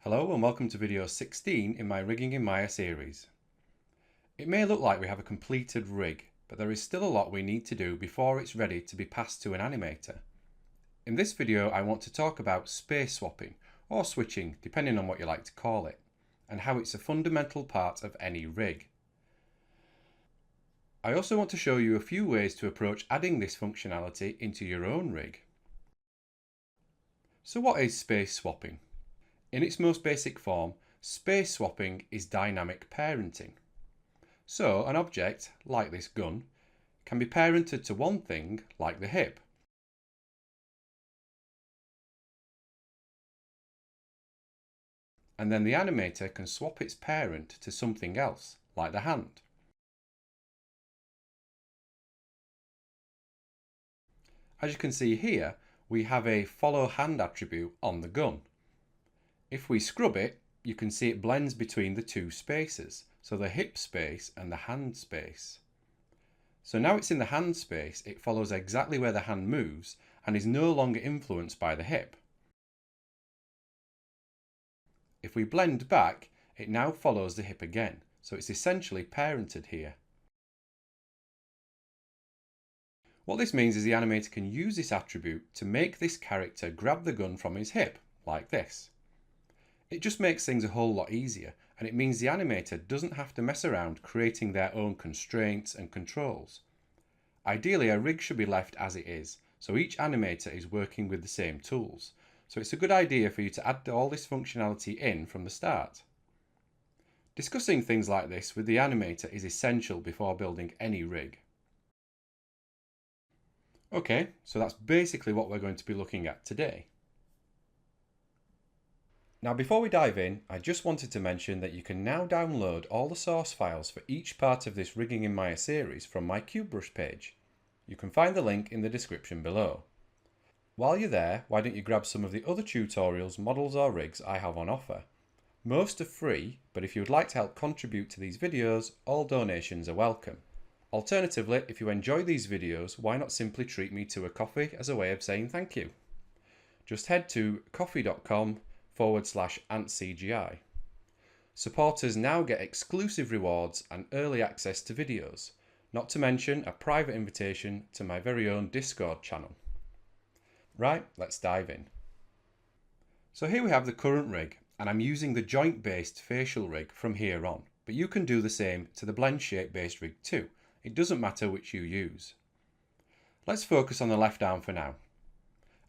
Hello and welcome to video 16 in my Rigging in Maya series. It may look like we have a completed rig, but there is still a lot we need to do before it's ready to be passed to an animator. In this video I want to talk about space swapping, or switching depending on what you like to call it, and how it's a fundamental part of any rig. I also want to show you a few ways to approach adding this functionality into your own rig. So what is space swapping? In its most basic form, space swapping is dynamic parenting. So an object, like this gun, can be parented to one thing, like the hip. And then the animator can swap its parent to something else, like the hand. As you can see here, we have a follow hand attribute on the gun. If we scrub it, you can see it blends between the two spaces, so the hip space and the hand space. So now it's in the hand space, it follows exactly where the hand moves and is no longer influenced by the hip. If we blend back, it now follows the hip again, so it's essentially parented here. What this means is the animator can use this attribute to make this character grab the gun from his hip, like this. It just makes things a whole lot easier, and it means the animator doesn't have to mess around creating their own constraints and controls. Ideally, a rig should be left as it is, so each animator is working with the same tools. So it's a good idea for you to add all this functionality in from the start. Discussing things like this with the animator is essential before building any rig. Okay, so that's basically what we're going to be looking at today. Now before we dive in, I just wanted to mention that you can now download all the source files for each part of this Rigging in Maya series from my CubeBrush page. You can find the link in the description below. While you're there, why don't you grab some of the other tutorials, models or rigs I have on offer. Most are free, but if you would like to help contribute to these videos, all donations are welcome. Alternatively, if you enjoy these videos, why not simply treat me to a coffee as a way of saying thank you? Just head to coffee.com/antCGi. Supporters now get exclusive rewards and early access to videos, not to mention a private invitation to my very own Discord channel. Right, let's dive in. So here we have the current rig, and I'm using the joint based facial rig from here on, but you can do the same to the blend shape based rig too. It doesn't matter which you use. Let's focus on the left arm for now.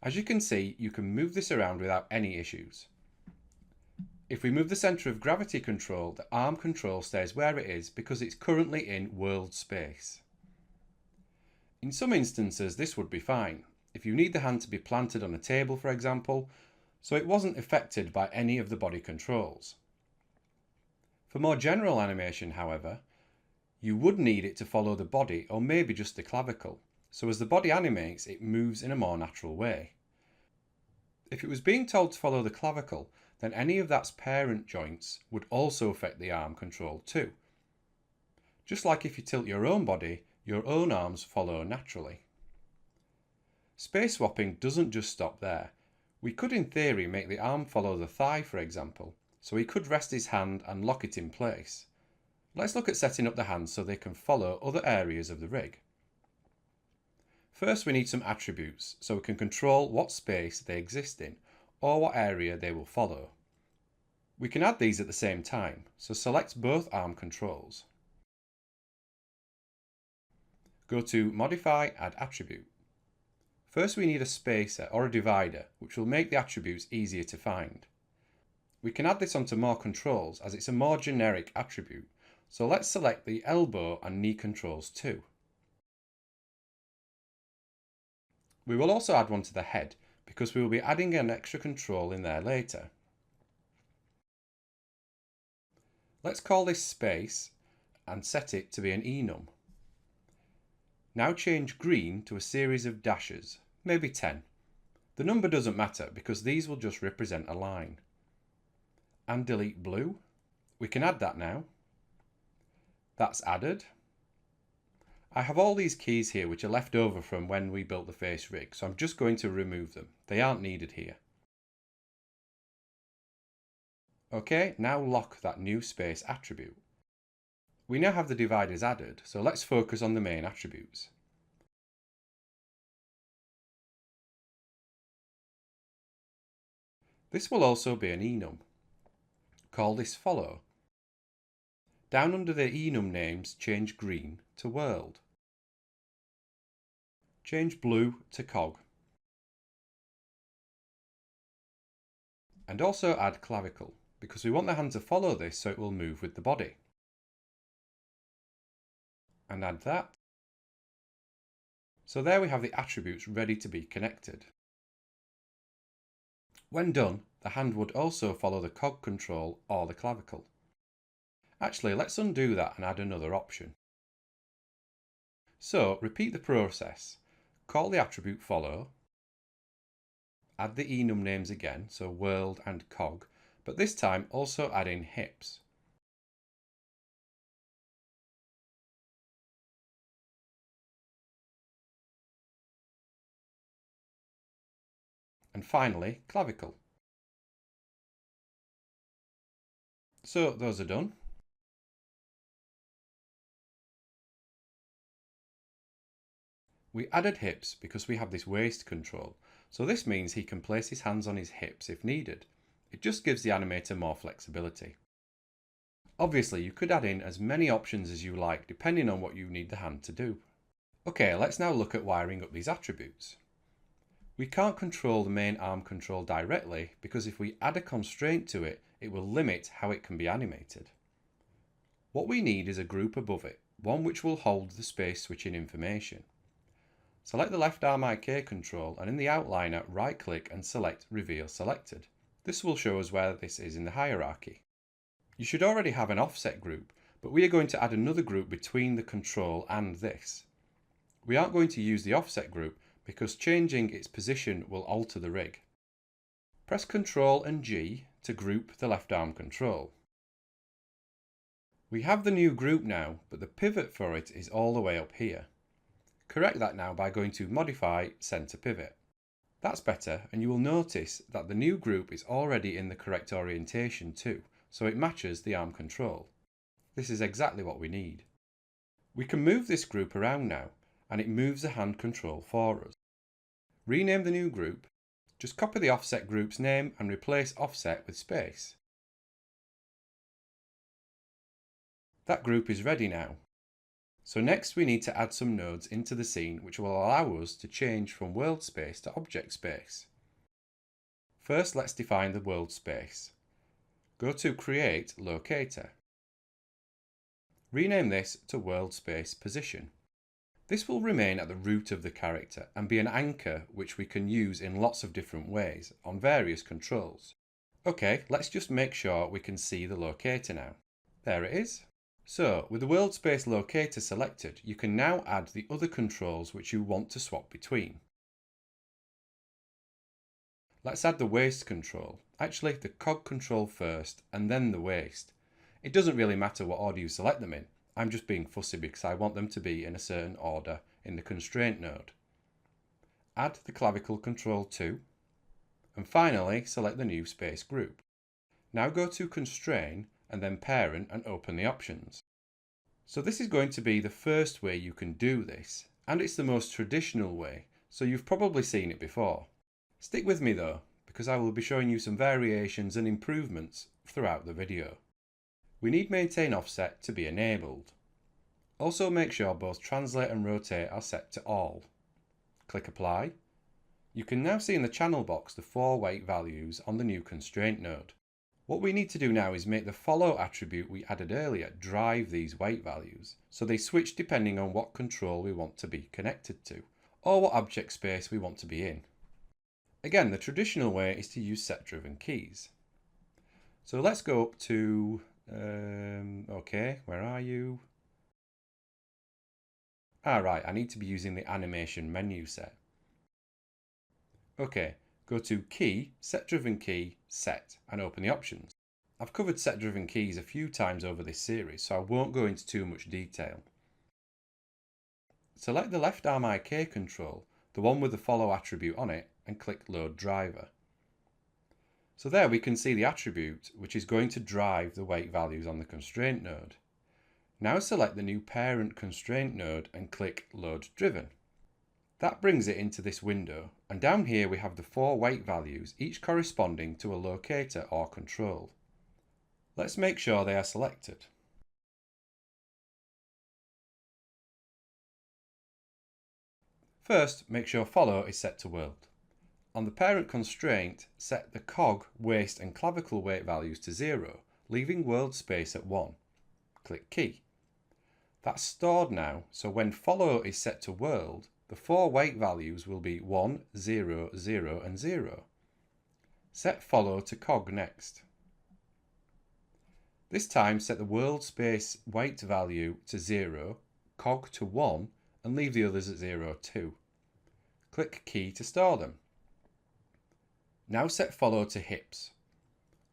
As you can see, you can move this around without any issues. If we move the centre of gravity control, the arm control stays where it is because it's currently in world space. In some instances this would be fine, if you need the hand to be planted on a table for example, so it wasn't affected by any of the body controls. For more general animation however, you would need it to follow the body or maybe just the clavicle, so as the body animates it moves in a more natural way. If it was being told to follow the clavicle, then any of that's parent joints would also affect the arm control too. Just like if you tilt your own body, your own arms follow naturally. Space swapping doesn't just stop there. We could in theory make the arm follow the thigh for example, so he could rest his hand and lock it in place. Let's look at setting up the hands so they can follow other areas of the rig. First we need some attributes so we can control what space they exist in or what area they will follow. We can add these at the same time, so select both arm controls. Go to Modify, Add Attribute. First we need a spacer or a divider which will make the attributes easier to find. We can add this onto more controls as it's a more generic attribute, so let's select the elbow and knee controls too. We will also add one to the head because we will be adding an extra control in there later. Let's call this space and set it to be an enum. Now change green to a series of dashes, maybe 10. The number doesn't matter because these will just represent a line. And delete blue. We can add that now. That's added. I have all these keys here which are left over from when we built the face rig, so I'm just going to remove them. They aren't needed here. Okay, now lock that new space attribute. We now have the dividers added, so let's focus on the main attributes. This will also be an enum. Call this follow. Down under the enum names, change green to world. Change blue to cog. And also add clavicle, because we want the hand to follow this so it will move with the body. And add that. So there we have the attributes ready to be connected. When done, the hand would also follow the cog control or the clavicle. Actually, let's undo that and add another option. So repeat the process. Call the attribute follow, add the enum names again, so world and cog, but this time also add in hips. And finally, clavicle. So those are done. We added hips because we have this waist control, so this means he can place his hands on his hips if needed. It just gives the animator more flexibility. Obviously, you could add in as many options as you like depending on what you need the hand to do. Okay, let's now look at wiring up these attributes. We can't control the main arm control directly because if we add a constraint to it, it will limit how it can be animated. What we need is a group above it, one which will hold the space switching information. Select the left arm IK control and in the outliner right click and select Reveal Selected. This will show us where this is in the hierarchy. You should already have an offset group, but we are going to add another group between the control and this. We aren't going to use the offset group because changing its position will alter the rig. Press Ctrl and G to group the left arm control. We have the new group now, but the pivot for it is all the way up here. Correct that now by going to Modify, Center Pivot. That's better, and you will notice that the new group is already in the correct orientation too, so it matches the arm control. This is exactly what we need. We can move this group around now, and it moves the hand control for us. Rename the new group. Just copy the offset group's name and replace offset with space. That group is ready now. So next we need to add some nodes into the scene which will allow us to change from world space to object space. First, let's define the world space. Go to Create Locator. Rename this to World Space Position. This will remain at the root of the character and be an anchor which we can use in lots of different ways on various controls. Okay, let's just make sure we can see the locator now. There it is. So, with the world space locator selected, you can now add the other controls which you want to swap between. Let's add the waist control. Actually, the cog control first and then the waist. It doesn't really matter what order you select them in. I'm just being fussy because I want them to be in a certain order in the constraint node. Add the clavicle control too. And finally, select the new space group. Now go to Constraint and then Parent and open the options. So this is going to be the first way you can do this, and it's the most traditional way, so you've probably seen it before. Stick with me though, because I will be showing you some variations and improvements throughout the video. We need Maintain Offset to be enabled. Also make sure both Translate and Rotate are set to all. Click Apply. You can now see in the channel box the 4 weight values on the new constraint node. What we need to do now is make the follow attribute we added earlier drive these weight values, so they switch depending on what control we want to be connected to, or what object space we want to be in. Again, the traditional way is to use set-driven keys. So let's go up to, okay, where are you? Right, I need to be using the animation menu set. Okay, go to Key, Set-Driven Key, Set, and open the options. I've covered set-driven keys a few times over this series, so I won't go into too much detail. Select the left arm IK control, the one with the follow attribute on it, and click Load Driver. So there we can see the attribute which is going to drive the weight values on the constraint node. Now select the new parent constraint node and click Load Driven. That brings it into this window, and down here we have the 4 weight values, each corresponding to a locator or control. Let's make sure they are selected. First, make sure Follow is set to World. On the parent constraint, set the cog, waist and clavicle weight values to 0, leaving world space at 1. Click Key. That's stored now, so when Follow is set to World, the 4 weight values will be 1, 0, 0 and 0. Set Follow to Cog next. This time set the world space weight value to 0, Cog to 1 and leave the others at 0 too. Click Key to store them. Now set Follow to Hips.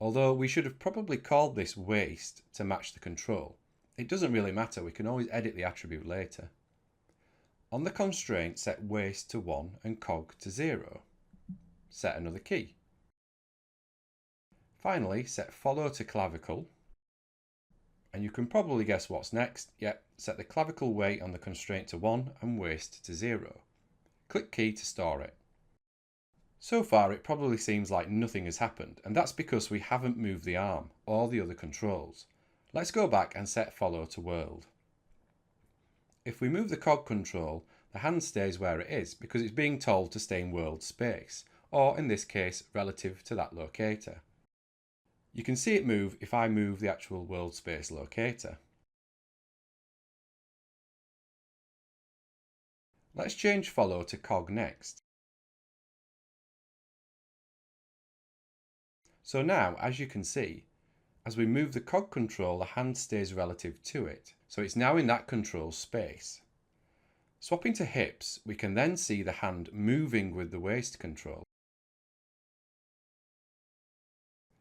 Although we should have probably called this Waist to match the control. It doesn't really matter, we can always edit the attribute later. On the constraint, set Waist to 1 and Cog to 0. Set another key. Finally, set Follow to Clavicle. And you can probably guess what's next. Yep, set the clavicle weight on the constraint to 1 and waist to 0. Click Key to store it. So far it probably seems like nothing has happened, and that's because we haven't moved the arm or the other controls. Let's go back and set Follow to World. If we move the cog control, the hand stays where it is because it's being told to stay in world space, or in this case relative to that locator. You can see it move if I move the actual world space locator. Let's change Follow to Cog next. So now, as you can see, as we move the cog control, the hand stays relative to it, so it's now in that control space. Swapping to hips, we can then see the hand moving with the waist control.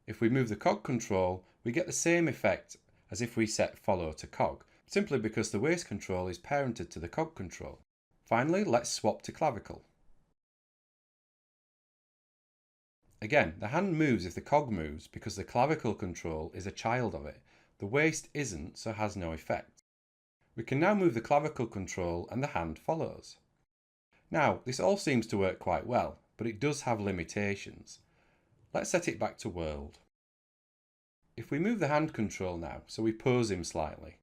If we move the cog control, we get the same effect as if we set Follow to Cog, simply because the waist control is parented to the cog control. Finally, let's swap to clavicle. Again, the hand moves if the cog moves because the clavicle control is a child of it. The waist isn't, so has no effect. We can now move the clavicle control and the hand follows. Now, this all seems to work quite well, but it does have limitations. Let's set it back to world. If we move the hand control now, so we pose him slightly.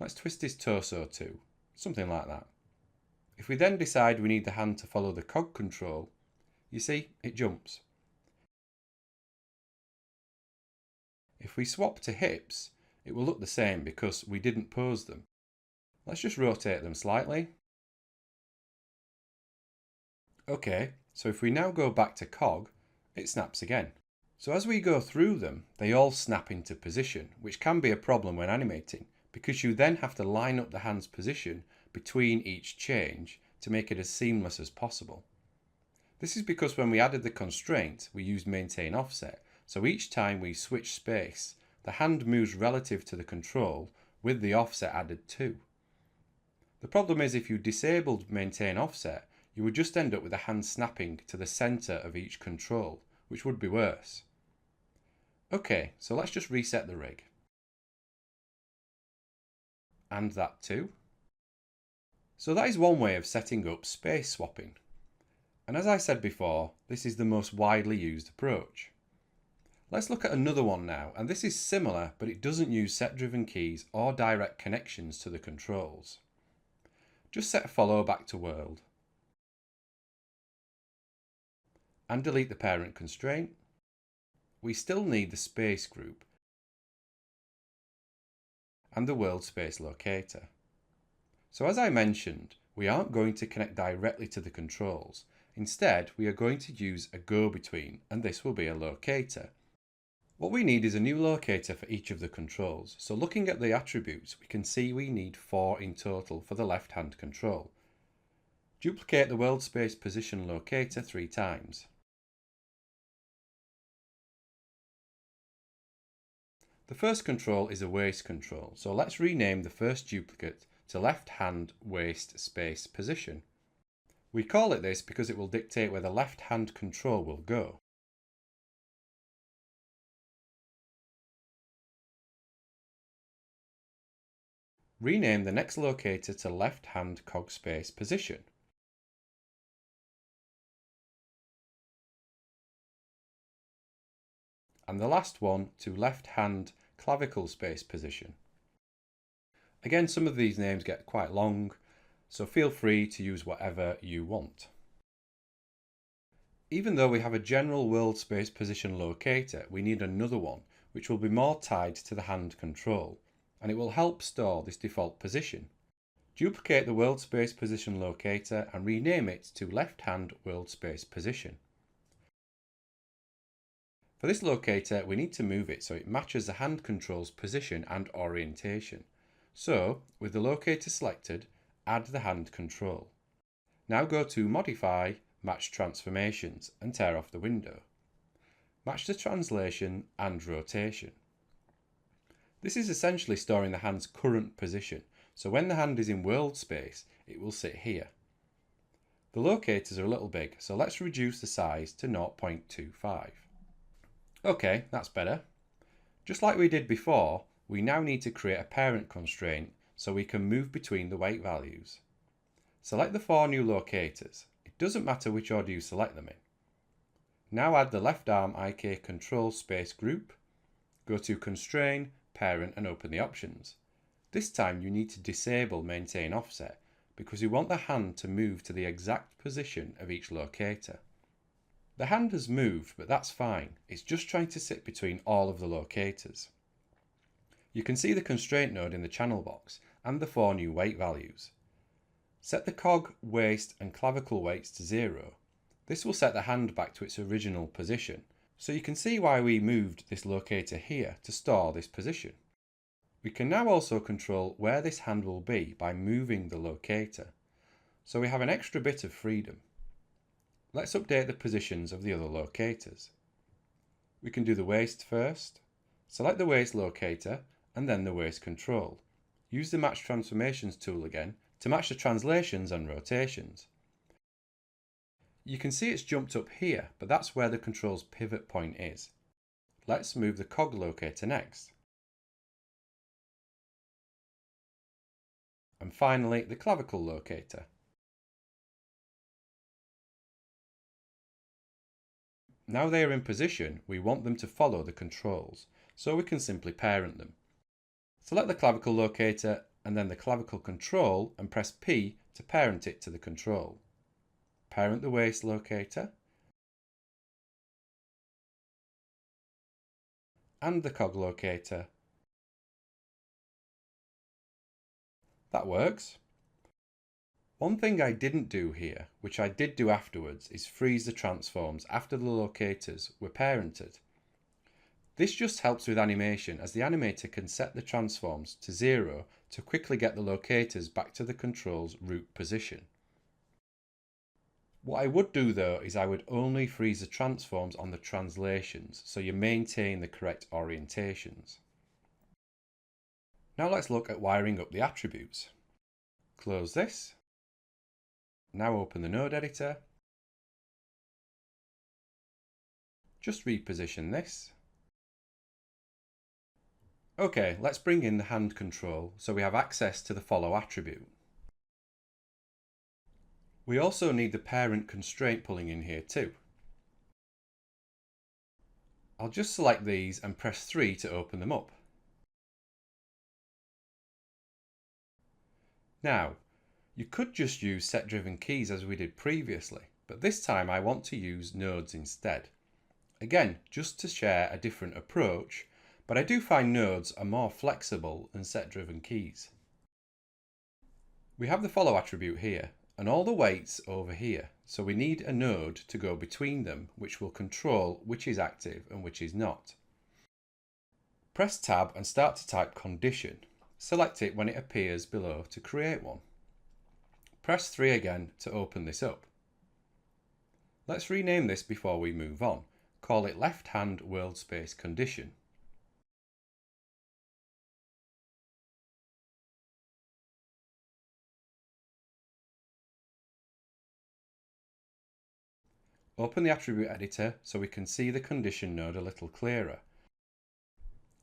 Let's twist his torso too. Something like that. If we then decide we need the hand to follow the cog control, you see, it jumps. If we swap to hips, it will look the same because we didn't pose them. Let's just rotate them slightly. Okay, so if we now go back to cog, it snaps again. So as we go through them, they all snap into position, which can be a problem when animating, because you then have to line up the hand's position between each change to make it as seamless as possible. This is because when we added the constraint, we used maintain offset, so each time we switch space, the hand moves relative to the control with the offset added too. The problem is if you disabled maintain offset, you would just end up with the hand snapping to the centre of each control, which would be worse. Okay, so let's just reset the rig. And that too. So that is one way of setting up space swapping. And as I said before, this is the most widely used approach. Let's look at another one now, and this is similar, but it doesn't use set-driven keys or direct connections to the controls. Just set Follow back to world. And delete the parent constraint. We still need the space group and the world space locator. So as I mentioned, we aren't going to connect directly to the controls. Instead, we are going to use a go-between, and this will be a locator. What we need is a new locator for each of the controls. So looking at the attributes, we can see we need 4 in total for the left-hand control. Duplicate the world space position locator 3 times. The first control is a waist control, so let's rename the first duplicate to left-hand waist space position. We call it this because it will dictate where the left-hand control will go. Rename the next locator to left-hand cog space position. And the last one to left-hand clavicle space position. Again, some of these names get quite long, so feel free to use whatever you want. Even though we have a general world space position locator, we need another one, which will be more tied to the hand control, and it will help store this default position. Duplicate the world space position locator and rename it to left-hand world space position. For this locator, we need to move it so it matches the hand control's position and orientation. So, with the locator selected, add the hand control. Now go to Modify, Match Transformations and tear off the window. Match the translation and rotation. This is essentially storing the hand's current position, so when the hand is in world space, it will sit here. The locators are a little big, so let's reduce the size to 0.25. Okay, that's better. Just like we did before, we now need to create a parent constraint so we can move between the weight values. Select the 4 new locators. It doesn't matter which order you select them in. Now add the left arm IK control space group, go to Constraint, Parent and open the options. This time you need to disable Maintain Offset because you want the hand to move to the exact position of each locator. The hand has moved, but that's fine. It's just trying to sit between all of the locators. You can see the constraint node in the channel box and the 4 new weight values. Set the cog, waist and clavicle weights to 0. This will set the hand back to its original position, so you can see why we moved this locator here to store this position. We can now also control where this hand will be by moving the locator, so we have an extra bit of freedom. Let's update the positions of the other locators. We can do the waist first. Select the waist locator and then the waist control. Use the Match Transformations tool again to match the translations and rotations. You can see it's jumped up here, but that's where the control's pivot point is. Let's move the cog locator next. And finally, the clavicle locator. Now they are in position, we want them to follow the controls, so we can simply parent them. Select the clavicle locator and then the clavicle control and press P to parent it to the control. Parent the waist locator and the cog locator. That works. One thing I didn't do here, which I did do afterwards, is freeze the transforms after the locators were parented. This just helps with animation, as the animator can set the transforms to 0 to quickly get the locators back to the control's root position. What I would do though is I would only freeze the transforms on the translations, so you maintain the correct orientations. Now let's look at wiring up the attributes. Close this. Now open the node editor. Just reposition this. Okay, let's bring in the hand control so we have access to the follow attribute. We also need the parent constraint pulling in here too. I'll just select these and press 3 to open them up. Now, you could just use set-driven keys as we did previously, but this time I want to use nodes instead. Again, just to share a different approach, but I do find nodes are more flexible than set-driven keys. We have the follow attribute here, and all the weights over here, so we need a node to go between them which will control which is active and which is not. Press Tab and start to type condition. Select it when it appears below to create one. Press 3 again to open this up. Let's rename this before we move on. Call it left hand world space condition. Open the attribute editor so we can see the condition node a little clearer.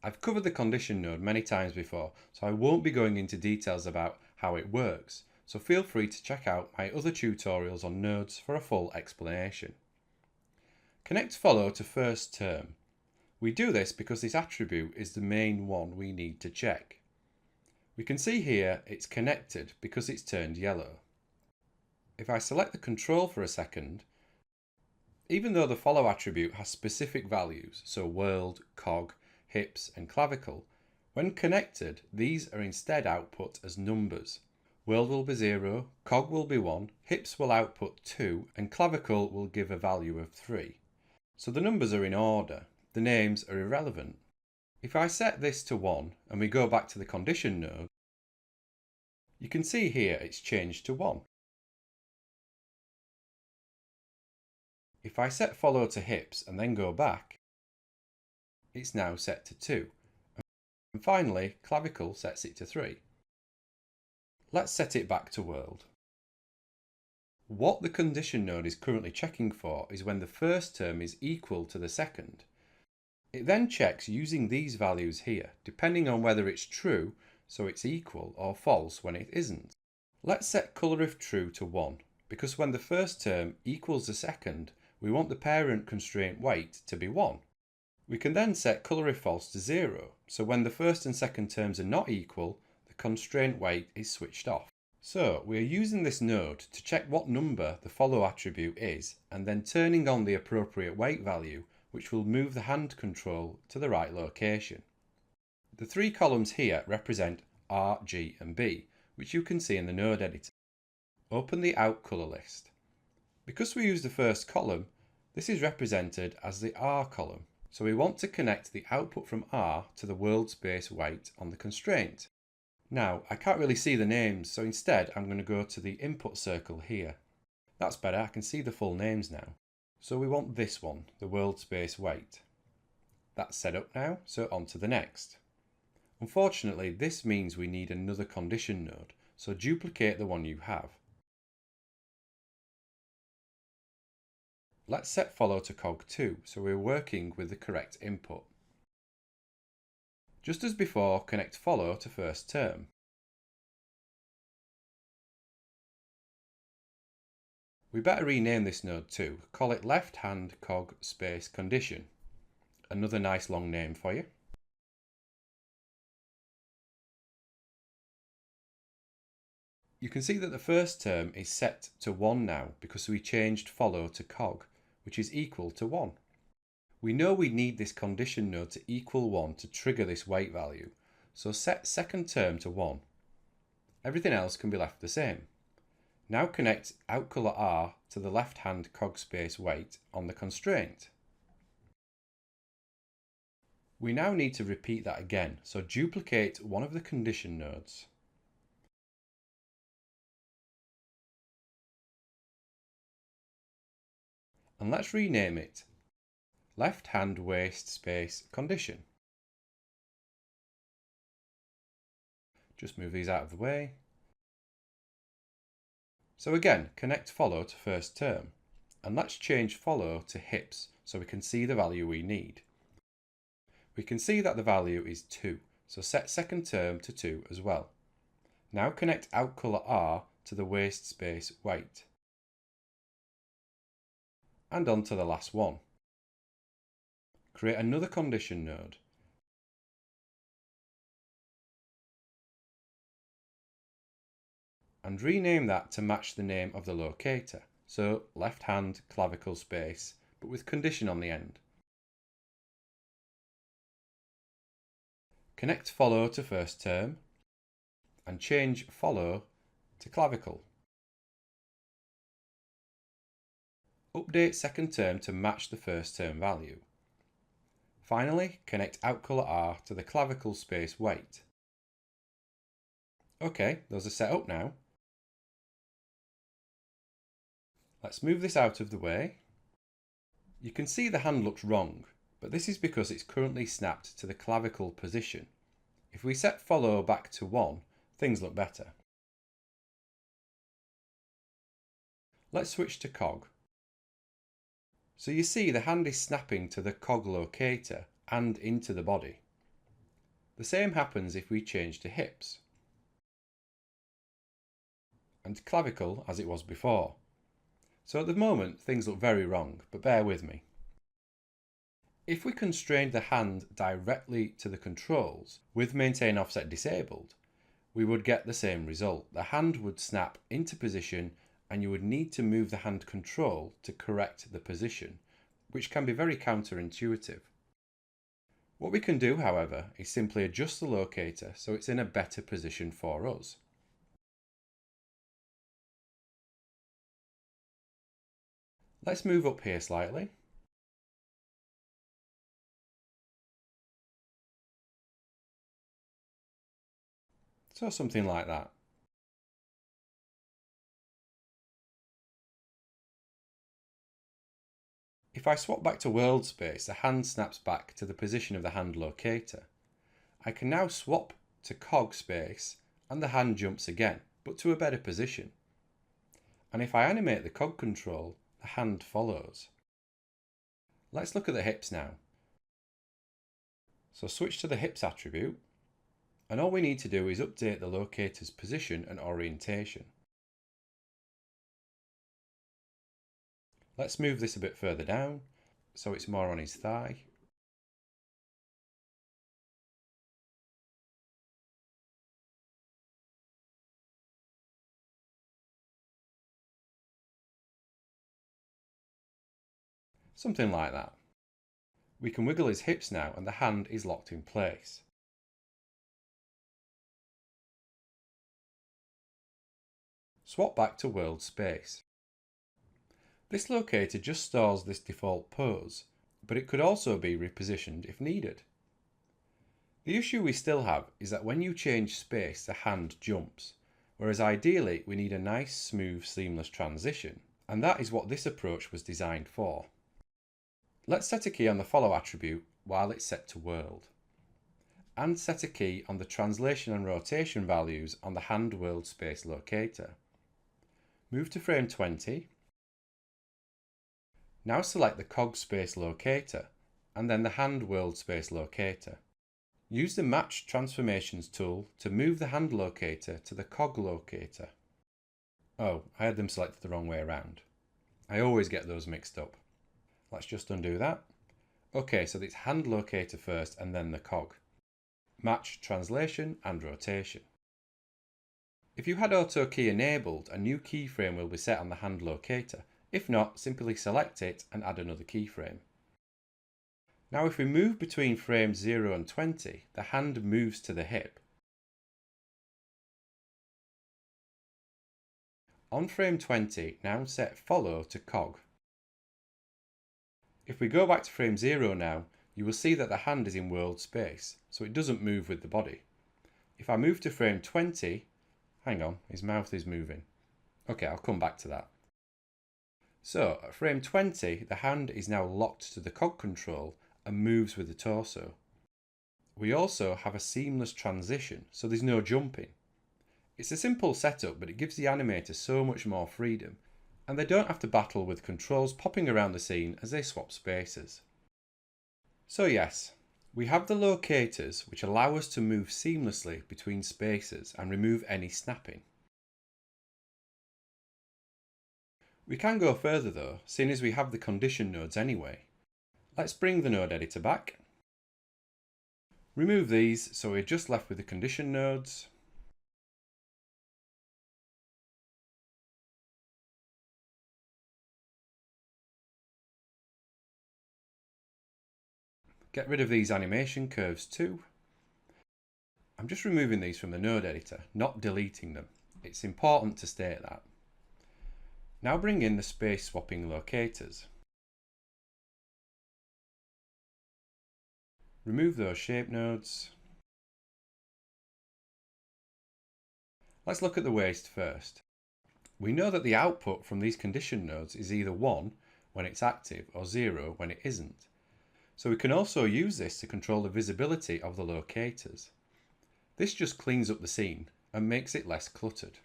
I've covered the condition node many times before, so I won't be going into details about how it works, so feel free to check out my other tutorials on nodes for a full explanation. Connect follow to first term. We do this because this attribute is the main one we need to check. We can see here it's connected because it's turned yellow. If I select the control for a second, even though the follow attribute has specific values, so world, cog, hips and clavicle, when connected these are instead output as numbers. World will be 0, cog will be 1, hips will output 2 and clavicle will give a value of 3. So the numbers are in order, the names are irrelevant. If I set this to 1 and we go back to the condition node, you can see here it's changed to 1. If I set follow to hips and then go back, it's now set to 2. And finally, clavicle sets it to 3. Let's set it back to world. What the condition node is currently checking for is when the first term is equal to the second. It then checks using these values here, depending on whether it's true, so it's equal, or false when it isn't. Let's set colour if true to 1, because when the first term equals the second, we want the parent constraint weight to be 1. We can then set colour if false to 0, so when the first and second terms are not equal, the constraint weight is switched off. So we are using this node to check what number the follow attribute is and then turning on the appropriate weight value, which will move the hand control to the right location. The 3 columns here represent R, G and B, which you can see in the node editor. Open the out colour list. Because we use the first column, this is represented as the R column, so we want to connect the output from R to the world space weight on the constraint. Now, I can't really see the names, so instead I'm going to go to the input circle here. That's better, I can see the full names now. So we want this one, the world space weight. That's set up now, so on to the next. Unfortunately, this means we need another condition node, so duplicate the one you have. Let's set follow to cog2, so we're working with the correct input. Just as before, connect follow to first term. We better rename this node too. Call it left hand cog space condition. Another nice long name for you. You can see that the first term is set to 1 now because we changed follow to cog, which is equal to 1. We know we need this condition node to equal 1 to trigger this weight value, so set second term to 1. Everything else can be left the same. Now connect outColor R to the left hand cog space weight on the constraint. We now need to repeat that again, so duplicate one of the condition nodes. And let's rename it left hand waist space condition. Just move these out of the way. So again, connect follow to first term, and let's change follow to hips so we can see the value we need. We can see that the value is 2, so set second term to 2 as well. Now connect outColor R to the waist space weight. And on to the last one. Create another condition node. And rename that to match the name of the locator, so left hand clavicle space, but with condition on the end. Connect follow to first term and change follow to clavicle. Update second term to match the first term value. Finally, connect outColor R to the clavicle space weight. Okay, those are set up now. Let's move this out of the way. You can see the hand looks wrong, but this is because it's currently snapped to the clavicle position. If we set follow back to 1, things look better. Let's switch to cog. So you see the hand is snapping to the cog locator and into the body. The same happens if we change to hips and clavicle as it was before. So at the moment things look very wrong, but bear with me. If we constrained the hand directly to the controls with maintain offset disabled, we would get the same result. The hand would snap into position and you would need to move the hand control to correct the position, which can be very counterintuitive. What we can do, however, is simply adjust the locator so it's in a better position for us. Let's move up here slightly. So something like that. If I swap back to world space, the hand snaps back to the position of the hand locator. I can now swap to cog space and the hand jumps again, but to a better position. And if I animate the cog control, the hand follows. Let's look at the hips now. So switch to the hips attribute, and all we need to do is update the locator's position and orientation. Let's move this a bit further down, so it's more on his thigh. Something like that. We can wiggle his hips now and the hand is locked in place. Swap back to world space. This locator just stores this default pose, but it could also be repositioned if needed. The issue we still have is that when you change space, the hand jumps, whereas ideally we need a nice, smooth, seamless transition, and that is what this approach was designed for. Let's set a key on the follow attribute while it's set to world, and set a key on the translation and rotation values on the hand world space locator. Move to frame 20. Now select the cog space locator and then the hand world space locator. Use the match transformations tool to move the hand locator to the cog locator. Oh, I had them selected the wrong way around. I always get those mixed up. Let's just undo that. Okay, so it's hand locator first and then the cog. Match translation and rotation. If you had auto key enabled, a new keyframe will be set on the hand locator. If not, simply select it and add another keyframe. Now if we move between frames 0 and 20, the hand moves to the hip. On frame 20, now set follow to cog. If we go back to frame 0 now, you will see that the hand is in world space, so it doesn't move with the body. If I move to frame 20, hang on, his mouth is moving. Okay, I'll come back to that. So at frame 20, the hand is now locked to the cog control and moves with the torso. We also have a seamless transition, so there's no jumping. It's a simple setup, but it gives the animator so much more freedom, and they don't have to battle with controls popping around the scene as they swap spaces. So yes, we have the locators which allow us to move seamlessly between spaces and remove any snapping. We can go further though, seeing as we have the condition nodes anyway. Let's bring the node editor back. Remove these so we're just left with the condition nodes. Get rid of these animation curves too. I'm just removing these from the node editor, not deleting them. It's important to state that. Now bring in the space swapping locators. Remove those shape nodes. Let's look at the waist first. We know that the output from these condition nodes is either 1 when it's active or 0 when it isn't. So we can also use this to control the visibility of the locators. This just cleans up the scene and makes it less cluttered.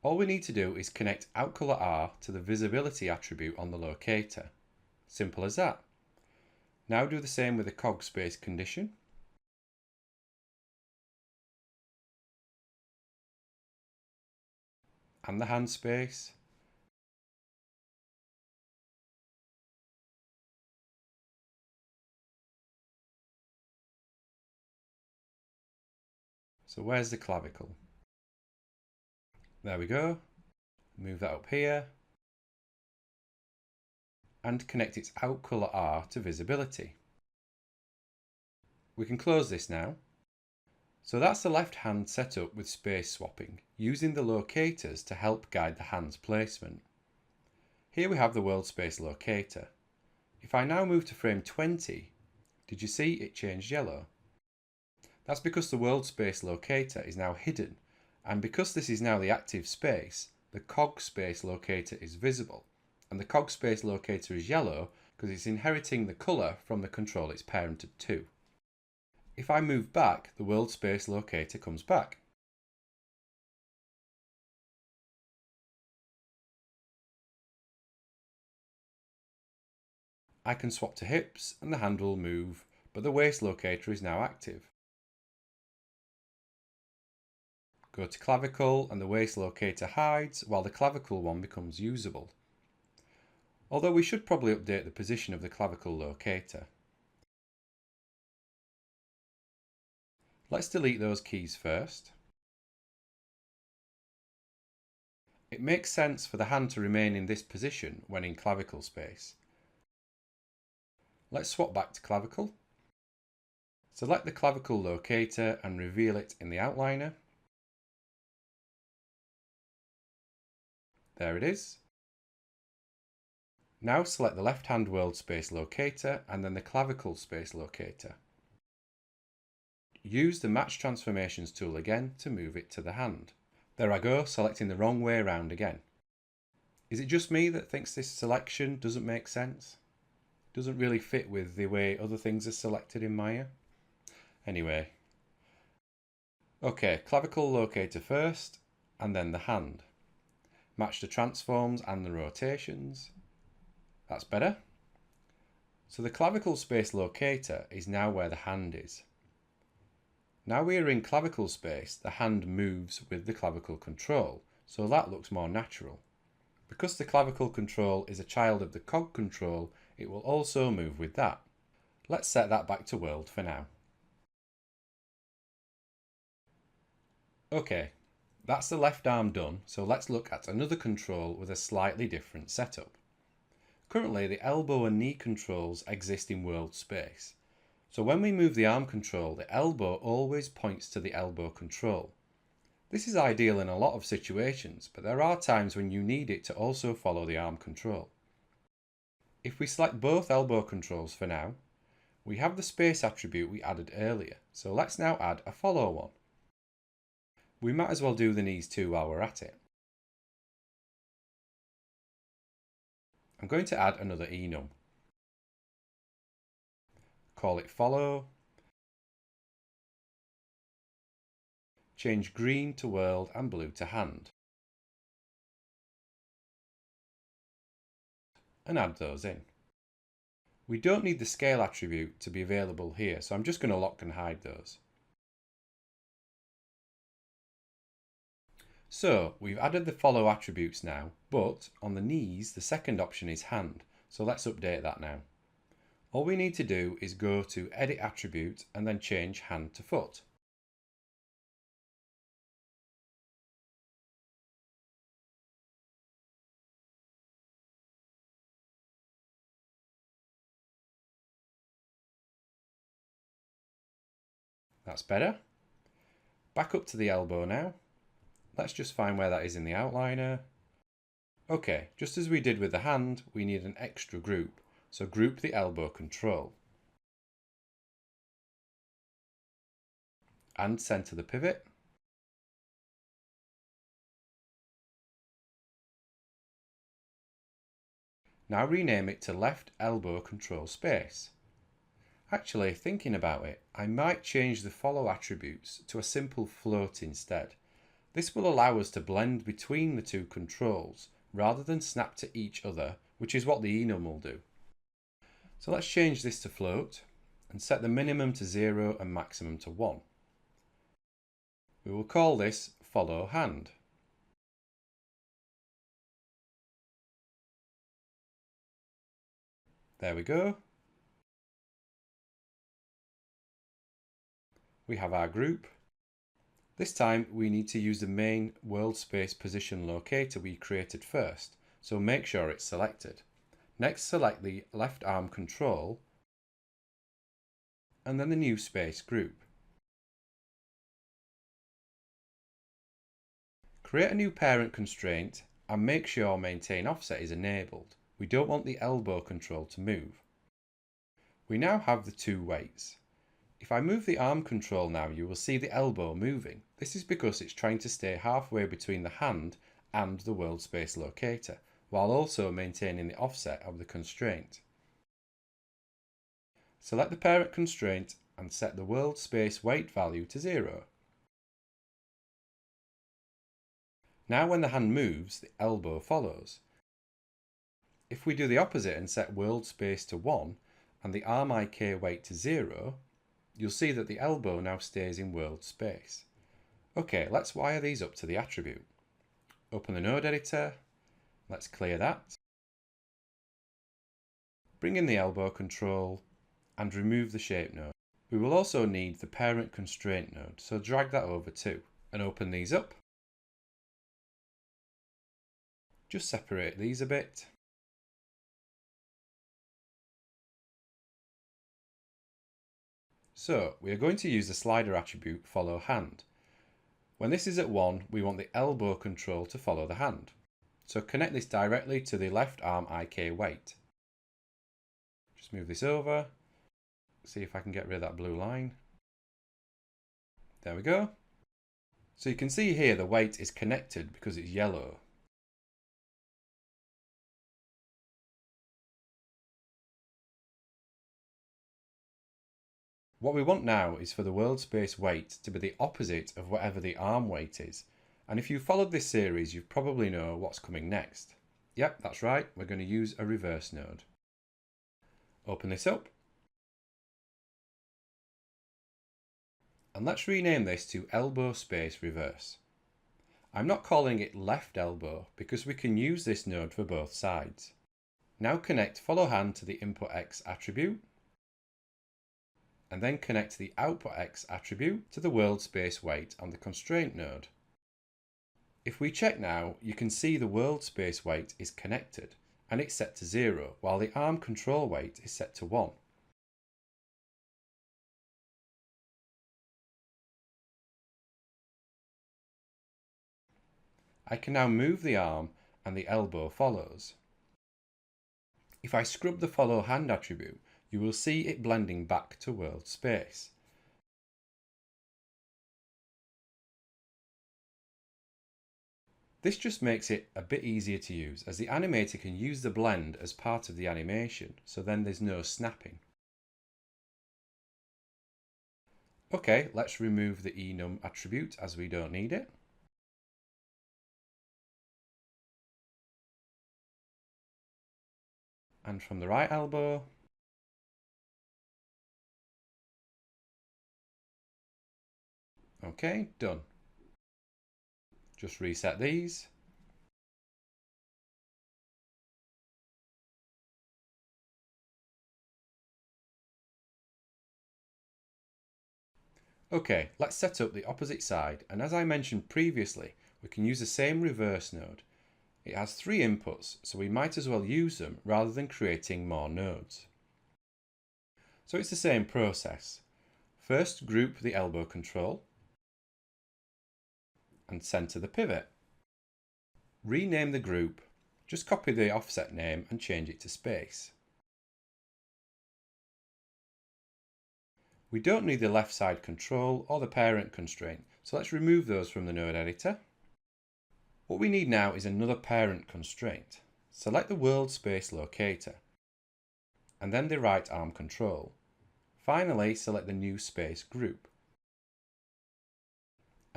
All we need to do is connect outColor R to the visibility attribute on the locator. Simple as that. Now do the same with the cog space condition. And the hand space. So where's the clavicle? There we go. Move that up here. And connect its outColor R to visibility. We can close this now. So that's the left hand set up with space swapping, using the locators to help guide the hand's placement. Here we have the world space locator. If I now move to frame 20, did you see it changed yellow? That's because the world space locator is now hidden, and because this is now the active space, the cog space locator is visible, and the cog space locator is yellow because it's inheriting the colour from the control it's parented to. If I move back, the world space locator comes back. I can swap to hips and the hand will move, but the waist locator is now active. Go to clavicle and the waist locator hides while the clavicle one becomes usable. Although we should probably update the position of the clavicle locator. Let's delete those keys first. It makes sense for the hand to remain in this position when in clavicle space. Let's swap back to clavicle. Select the clavicle locator and reveal it in the outliner. There it is. Now select the left hand world space locator and then the clavicle space locator. Use the Match Transformations tool again to move it to the hand. There I go, selecting the wrong way around again. Is it just me that thinks this selection doesn't make sense? Doesn't really fit with the way other things are selected in Maya? Anyway. Okay, clavicle locator first, and then the hand. Match the transforms and the rotations. That's better. So the clavicle space locator is now where the hand is. Now we are in clavicle space, the hand moves with the clavicle control, so that looks more natural. Because the clavicle control is a child of the cog control, it will also move with that. Let's set that back to world for now. Okay, that's the left arm done, so let's look at another control with a slightly different setup. Currently, the elbow and knee controls exist in world space. So when we move the arm control, the elbow always points to the elbow control. This is ideal in a lot of situations, but there are times when you need it to also follow the arm control. If we select both elbow controls for now, we have the space attribute we added earlier, so let's now add a follow one. We might as well do the knees too while we're at it. I'm going to add another enum. Call it follow. Change green to world and blue to hand. And add those in. We don't need the scale attribute to be available here, so I'm just going to lock and hide those. So we've added the follow attributes now, but on the knees the second option is hand, so let's update that now. All we need to do is go to Edit Attribute and then change hand to foot. That's better. Back up to the elbow now. Let's just find where that is in the outliner. Okay, just as we did with the hand, we need an extra group. So group the elbow control. And center the pivot. Now rename it to left elbow control space. Actually, thinking about it, I might change the follow attributes to a simple float instead. This will allow us to blend between the two controls rather than snap to each other, which is what the enum will do. So let's change this to float and set the minimum to 0 and maximum to 1. We will call this follow hand. There we go. We have our group. This time we need to use the main world space position locator we created first, so make sure it's selected. Next, select the left arm control and then the new space group. Create a new parent constraint and make sure maintain offset is enabled. We don't want the elbow control to move. We now have the two weights. If I move the arm control now, you will see the elbow moving. This is because it's trying to stay halfway between the hand and the world space locator, while also maintaining the offset of the constraint. Select the parent constraint and set the world space weight value to 0. Now when the hand moves, the elbow follows. If we do the opposite and set world space to 1 and the arm IK weight to 0, you'll see that the elbow now stays in world space. Okay, let's wire these up to the attribute. Open the node editor, let's clear that. Bring in the elbow control and remove the shape node. We will also need the parent constraint node, so drag that over too and open these up. Just separate these a bit. So we are going to use the slider attribute follow hand. When this is at 1, we want the elbow control to follow the hand. So connect this directly to the left arm IK weight. Just move this over. See if I can get rid of that blue line. There we go. So you can see here the weight is connected because it's yellow. What we want now is for the world space weight to be the opposite of whatever the arm weight is. And if you followed this series, you probably know what's coming next. Yep, that's right, we're going to use a reverse node. Open this up. And let's rename this to elbow space reverse. I'm not calling it left elbow because we can use this node for both sides. Now connect follow hand to the input X attribute and then connect the output X attribute to the world space weight on the constraint node. If we check now, you can see the world space weight is connected and it's set to 0, while the arm control weight is set to 1. I can now move the arm and the elbow follows. If I scrub the follow hand attribute, you will see it blending back to world space. This just makes it a bit easier to use, as the animator can use the blend as part of the animation, so then there's no snapping. Okay, let's remove the enum attribute as we don't need it. And from the right elbow, okay, done. Just reset these. Okay, let's set up the opposite side, and as I mentioned previously, we can use the same reverse node. It has 3 inputs, so we might as well use them rather than creating more nodes. So it's the same process. First, group the elbow control and center the pivot. Rename the group, just copy the offset name and change it to space. We don't need the left side control or the parent constraint, so let's remove those from the node editor. What we need now is another parent constraint. Select the world space locator and then the right arm control. Finally, select the new space group.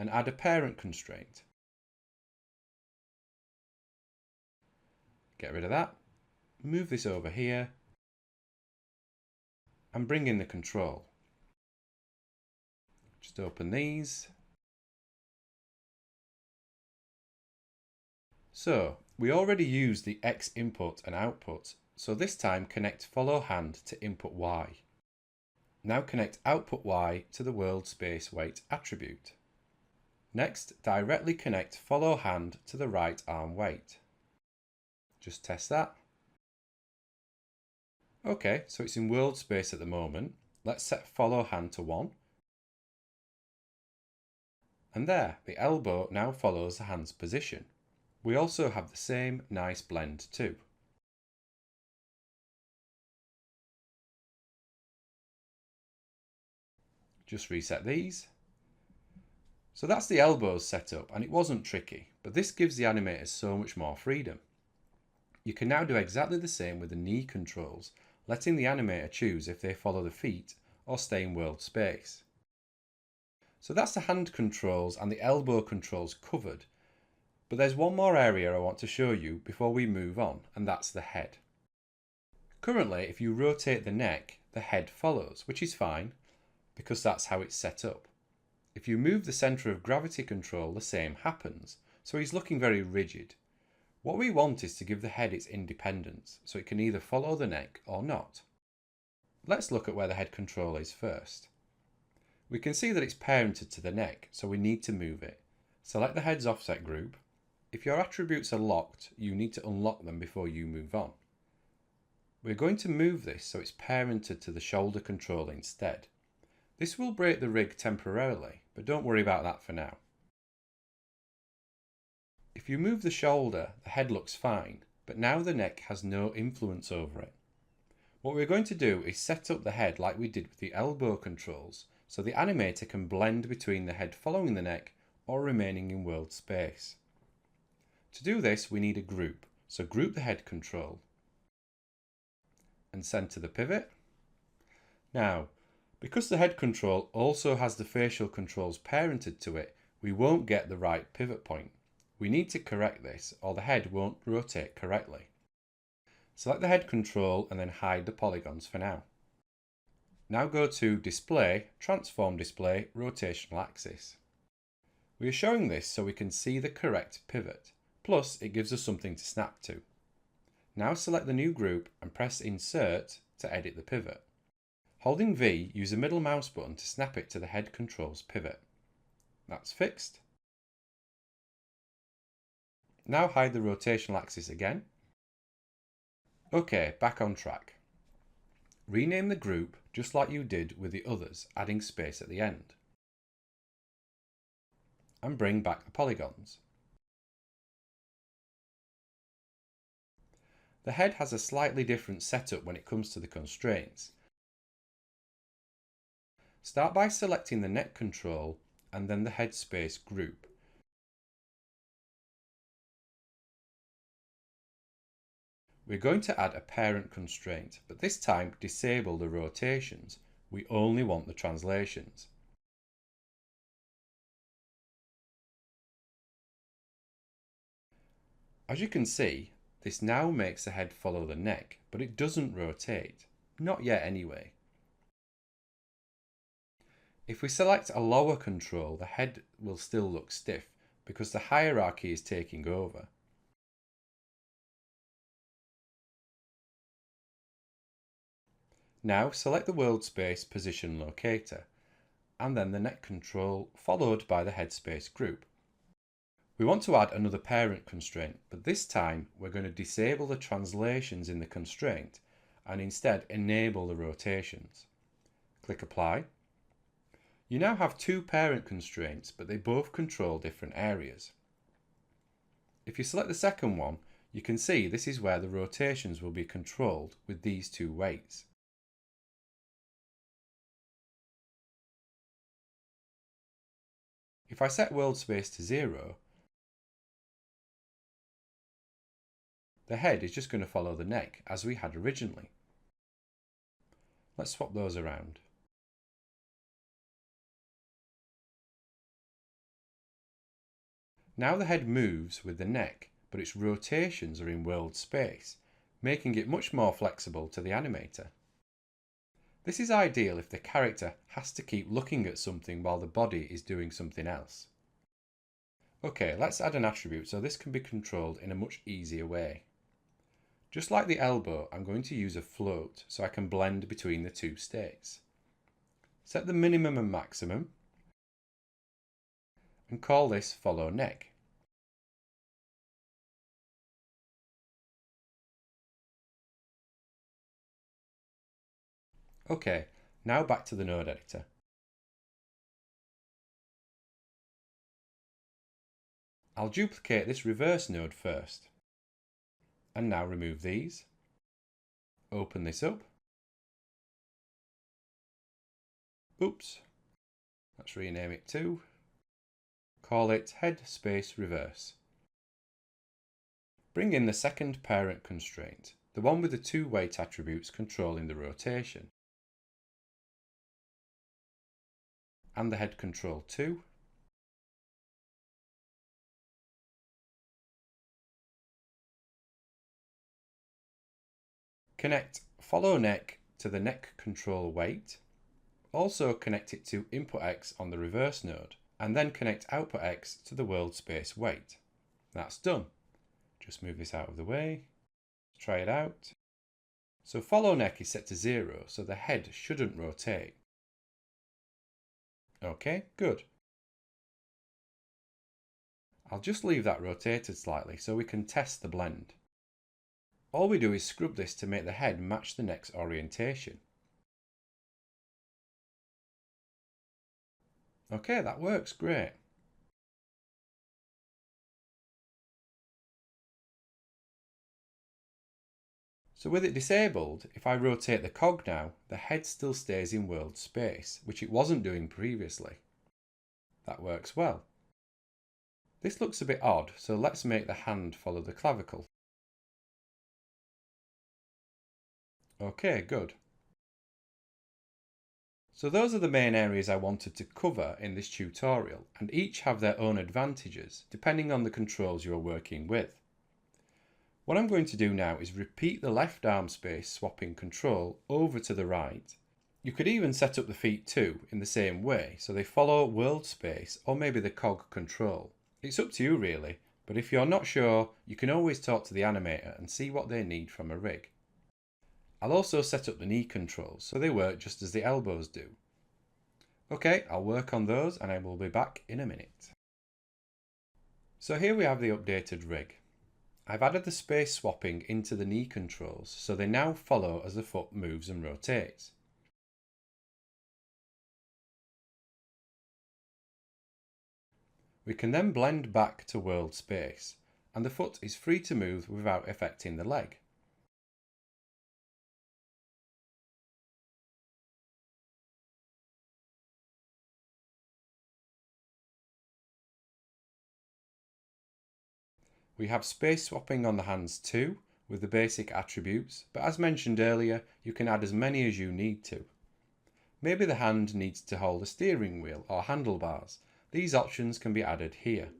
and add a parent constraint. Get rid of that, move this over here, and bring in the control. Just open these. So we already used the X input and output, so this time connect follow hand to input Y. Now connect output Y to the world space weight attribute. Next, directly connect follow hand to the right arm weight. Just test that. Okay, so it's in world space at the moment. Let's set follow hand to 1. And there, the elbow now follows the hand's position. We also have the same nice blend too. Just reset these. So that's the elbows set up, and it wasn't tricky, but this gives the animators so much more freedom. You can now do exactly the same with the knee controls, letting the animator choose if they follow the feet or stay in world space. So that's the hand controls and the elbow controls covered, but there's one more area I want to show you before we move on, and that's the head. Currently, if you rotate the neck, the head follows, which is fine, because that's how it's set up. If you move the centre of gravity control, the same happens, so he's looking very rigid. What we want is to give the head its independence, so it can either follow the neck or not. Let's look at where the head control is first. We can see that it's parented to the neck, so we need to move it. Select the head's offset group. If your attributes are locked, you need to unlock them before you move on. We're going to move this so it's parented to the shoulder control instead. This will break the rig temporarily, but don't worry about that for now. If you move the shoulder, the head looks fine, but now the neck has no influence over it. What we're going to do is set up the head like we did with the elbow controls, so the animator can blend between the head following the neck or remaining in world space. To do this, we need a group, so group the head control and center the pivot. Now, because the head control also has the facial controls parented to it, we won't get the right pivot point. We need to correct this, or the head won't rotate correctly. Select the head control and then hide the polygons for now. Now go to Display, Transform Display, Rotational Axis. We are showing this so we can see the correct pivot, plus it gives us something to snap to. Now select the new group and press Insert to edit the pivot. Holding V, use the middle mouse button to snap it to the head controls pivot. That's fixed. Now hide the rotational axis again. Okay, back on track. Rename the group just like you did with the others, adding space at the end. And bring back the polygons. The head has a slightly different setup when it comes to the constraints. Start by selecting the neck control and then the head space group. We're going to add a parent constraint, but this time disable the rotations. We only want the translations. As you can see, this now makes the head follow the neck, but it doesn't rotate. Not yet anyway. If we select a lower control, the head will still look stiff because the hierarchy is taking over. Now select the world space position locator and then the neck control followed by the head space group. We want to add another parent constraint, but this time we're going to disable the translations in the constraint and instead enable the rotations. Click Apply. You now have two parent constraints, but they both control different areas. If you select the second one, you can see this is where the rotations will be controlled with these two weights. If I set world space to 0, the head is just going to follow the neck as we had originally. Let's swap those around. Now the head moves with the neck, but its rotations are in world space, making it much more flexible to the animator. This is ideal if the character has to keep looking at something while the body is doing something else. Okay, let's add an attribute so this can be controlled in a much easier way. Just like the elbow, I'm going to use a float so I can blend between the two states. Set the minimum and maximum and call this follow neck. Okay, now back to the node editor. I'll duplicate this reverse node first. And now remove these. Open this up. Oops. Let's rename it to. Call it head space reverse. Bring in the second parent constraint, the one with the two weight attributes controlling the rotation. And the head control too. Connect follow neck to the neck control weight. Also connect it to input X on the reverse node, and then connect output X to the world space weight. That's done. Just move this out of the way. Try it out. So follow neck is set to 0, so the head shouldn't rotate. Okay, good. I'll just leave that rotated slightly so we can test the blend. All we do is scrub this to make the head match the neck's orientation. Okay, that works great. So with it disabled, if I rotate the cog now, the head still stays in world space, which it wasn't doing previously. That works well. This looks a bit odd, so let's make the hand follow the clavicle. Okay, good. So those are the main areas I wanted to cover in this tutorial, and each have their own advantages depending on the controls you're working with. What I'm going to do now is repeat the left arm space swapping control over to the right. You could even set up the feet too in the same way, so they follow world space or maybe the cog control. It's up to you really, but if you're not sure, you can always talk to the animator and see what they need from a rig. I'll also set up the knee controls so they work just as the elbows do. Okay, I'll work on those and I will be back in a minute. So here we have the updated rig. I've added the space swapping into the knee controls so they now follow as the foot moves and rotates. We can then blend back to world space and the foot is free to move without affecting the leg. We have space swapping on the hands too, with the basic attributes, but as mentioned earlier, you can add as many as you need to. Maybe the hand needs to hold a steering wheel or handlebars. These options can be added here.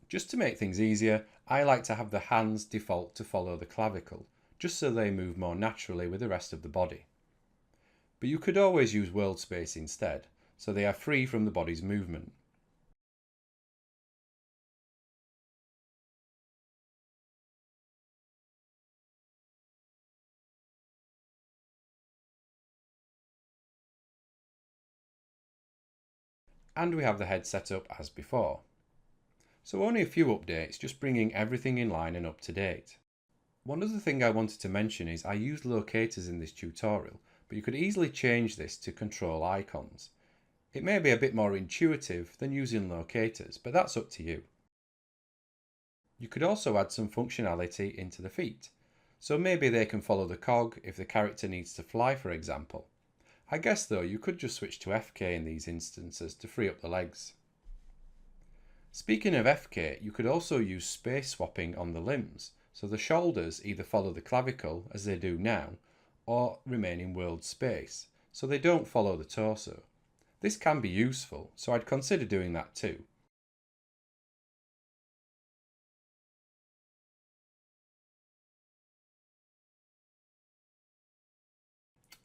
Just to make things easier, I like to have the hands default to follow the clavicle, just so they move more naturally with the rest of the body. But you could always use world space instead, so they are free from the body's movement. And we have the head set up as before. So only a few updates, just bringing everything in line and up to date. One other thing I wanted to mention is I used locators in this tutorial, but you could easily change this to control icons. It may be a bit more intuitive than using locators, but that's up to you. You could also add some functionality into the feet, so maybe they can follow the cog if the character needs to fly, for example. I guess though you could just switch to FK in these instances to free up the legs. Speaking of FK, you could also use space swapping on the limbs, so the shoulders either follow the clavicle as they do now, or remain in world space, so they don't follow the torso. This can be useful, so I'd consider doing that too.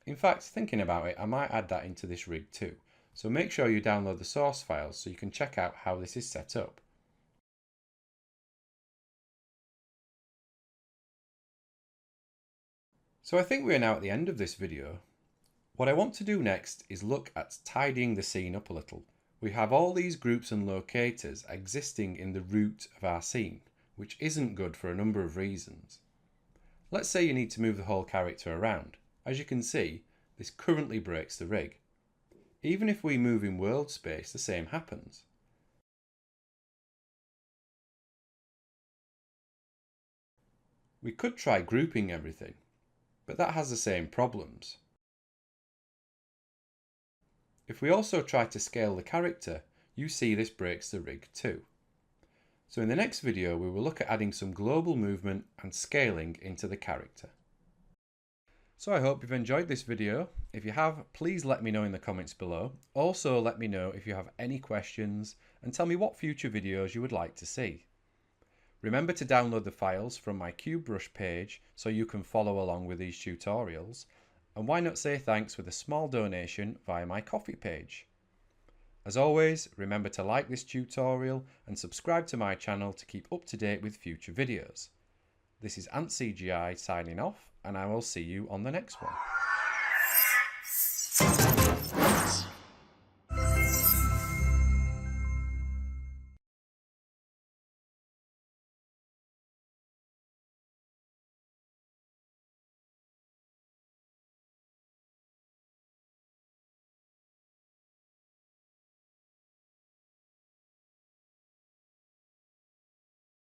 In fact, thinking about it, I might add that into this rig too. So make sure you download the source files so you can check out how this is set up. So I think we are now at the end of this video. What I want to do next is look at tidying the scene up a little. We have all these groups and locators existing in the root of our scene, which isn't good for a number of reasons. Let's say you need to move the whole character around. As you can see, this currently breaks the rig. Even if we move in world space, the same happens. We could try grouping everything, but that has the same problems. If we also try to scale the character, you see this breaks the rig too. So in the next video, we will look at adding some global movement and scaling into the character. So I hope you've enjoyed this video. If you have, please let me know in the comments below. Also, let me know if you have any questions and tell me what future videos you would like to see. Remember to download the files from my CubeBrush page so you can follow along with these tutorials. And why not say thanks with a small donation via my Ko-fi page. As always, remember to like this tutorial and subscribe to my channel to keep up to date with future videos. This is antCGi signing off, and I will see you on the next one.